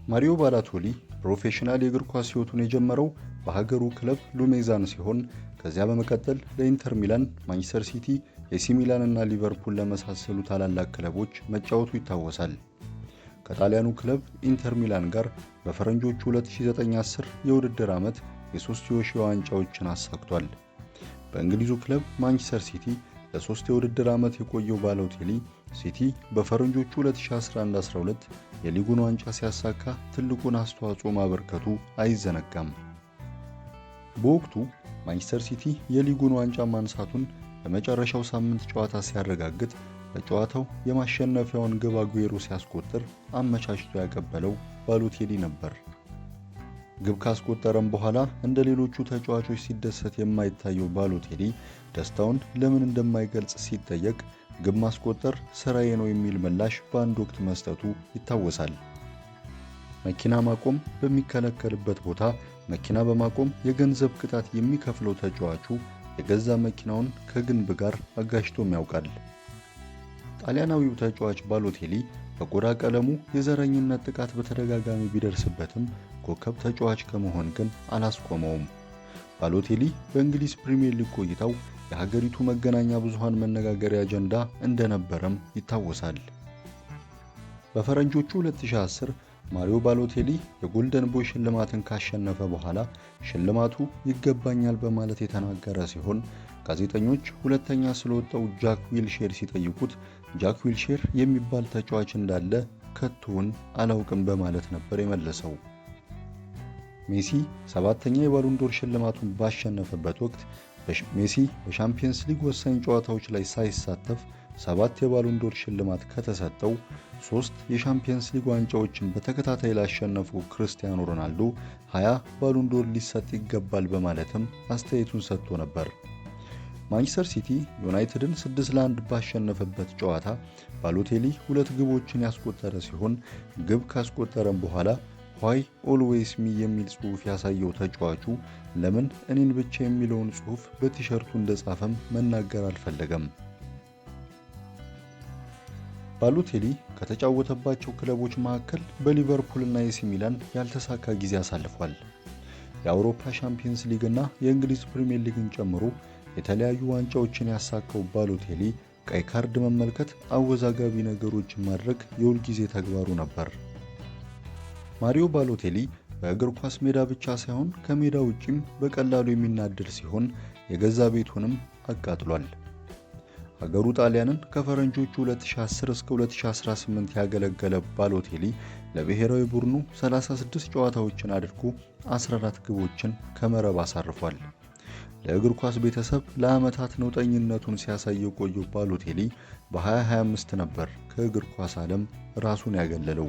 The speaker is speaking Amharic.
ማሪዮ ባሎቴሊ ፕሮፌሽናል የእግር ኳስ ሕይወቱን የጀመረው በሀገሩ ክለብ ሉሜዛን ሲሆን ከዚያ በመቀጠል ለኢንተር ሚላን፣ ማንቸስተር ሲቲ፣ ኤሲ ሚላን እና ሊቨርፑል ለመሳሰሉ ታላላቅ ክለቦች መጫወቱ ይታወሳል። ከጣሊያኑ ክለብ ኢንተር ሚላን ጋር በፈረንጆቹ 2009-10 የውድድር ዓመት የ3 ዋንጫዎችን አሳክቷል። በእንግሊዙ ክለብ ማንቸስተር ሲቲ ለ3 የውድድር ዓመት የቆየው ባሎቴሊ ሲቲ በፈረንጆቹ 2011-12 የሊጉን ዋንጫ ሲያሳካ ትልቁን አስተዋጽኦ ማበርከቱ አይዘነጋም። በወቅቱ ማንቸስተር ሲቲ የሊጉን ዋንጫ ማንሳቱን በመጨረሻው ሳምንት ጨዋታ ሲያረጋግጥ በጨዋታው የማሸነፊያውን ግብ አጉዌሮ ሲያስቆጥር አመቻችቶ ያቀበለው ባሎቴሊ ነበር። ግብ ካስቆጠረም በኋላ እንደ ሌሎቹ ተጫዋቾች ሲደሰት የማይታየው ባሎቴሊ ደስታውን ለምን እንደማይገልጽ ሲጠየቅ ግብ ማስቆጠር ስራዬ ነው የሚል ምላሽ በአንድ ወቅት መስጠቱ ይታወሳል። መኪና ማቆም በሚከለከልበት ቦታ መኪና በማቆም የገንዘብ ቅጣት የሚከፍለው ተጫዋቹ የገዛ መኪናውን ከግንብ ጋር አጋጭቶም ያውቃል። ጣሊያናዊው ተጫዋች ባሎቴሊ በቆዳ ቀለሙ የዘረኝነት ጥቃት በተደጋጋሚ ቢደርስበትም ኮከብ ተጫዋች ከመሆን ግን አላስቆመውም። ባሎቴሊ በእንግሊዝ ፕሪሚየር ሊግ ቆይታው የሀገሪቱ መገናኛ ብዙሃን መነጋገሪያ አጀንዳ እንደነበረም ይታወሳል። በፈረንጆቹ 2010 ማሪዮ ባሎቴሊ የጎልደን ቦይ ሽልማትን ካሸነፈ በኋላ ሽልማቱ ይገባኛል በማለት የተናገረ ሲሆን ጋዜጠኞች ሁለተኛ ስለወጣው ጃክ ዊልሼር ሲጠይቁት ጃክ ዊልሼር የሚባል ተጫዋች እንዳለ ከቶውን አላውቅም በማለት ነበር የመለሰው። ሜሲ 7ኛ የባሎንዶር ሽልማቱን ባሸነፈበት ወቅት ሜሲ በሻምፒየንስ ሊግ ወሳኝ ጨዋታዎች ላይ ሳይሳተፍ 7 የባሎንዶር ሽልማት ከተሰጠው 3 የሻምፒየንስ ሊግ ዋንጫዎችን በተከታታይ ላሸነፈው ክርስቲያኖ ሮናልዶ 20 ባሎንዶር ሊሰጥ ይገባል በማለትም አስተያየቱን ሰጥቶ ነበር። ማንቸስተር ሲቲ ዩናይትድን 6-1 ባሸነፈበት ጨዋታ ባሎቴሊ 2 ግቦችን ያስቆጠረ ሲሆን ግብ ካስቆጠረም በኋላ ዋይ ኦልዌይስ ሚ የሚል ጽሑፍ ያሳየው ተጫዋቹ ለምን እኔን ብቻ የሚለውን ጽሑፍ በቲሸርቱ እንደጻፈም መናገር አልፈለገም። ባሎቴሊ ከተጫወተባቸው ክለቦች መካከል በሊቨርፑል እና ኤሲ ሚላን ያልተሳካ ጊዜ አሳልፏል። የአውሮፓ ሻምፒየንስ ሊግ እና የእንግሊዝ ፕሪሚየር ሊግን ጨምሮ የተለያዩ ዋንጫዎችን ያሳካው ባሎቴሊ ቀይ ካርድ መመልከት፣ አወዛጋቢ ነገሮችን ማድረግ የሁልጊዜ ተግባሩ ነበር። ማሪዮ ባሎቴሊ በእግር ኳስ ሜዳ ብቻ ሳይሆን ከሜዳ ውጪም በቀላሉ የሚናደድ ሲሆን የገዛ ቤቱንም አቃጥሏል። ሀገሩ ጣሊያንን ከፈረንጆቹ 2010 እስከ 2018 ያገለገለ ባሎቴሊ ለብሔራዊ ቡድኑ 36 ጨዋታዎችን አድርጎ 14 ግቦችን ከመረብ አሳርፏል። ለእግር ኳስ ቤተሰብ ለዓመታት ነውጠኝነቱን ሲያሳይ የቆየው ባሎቴሊ በ2025 ነበር ከእግር ኳስ ዓለም ራሱን ያገለለው።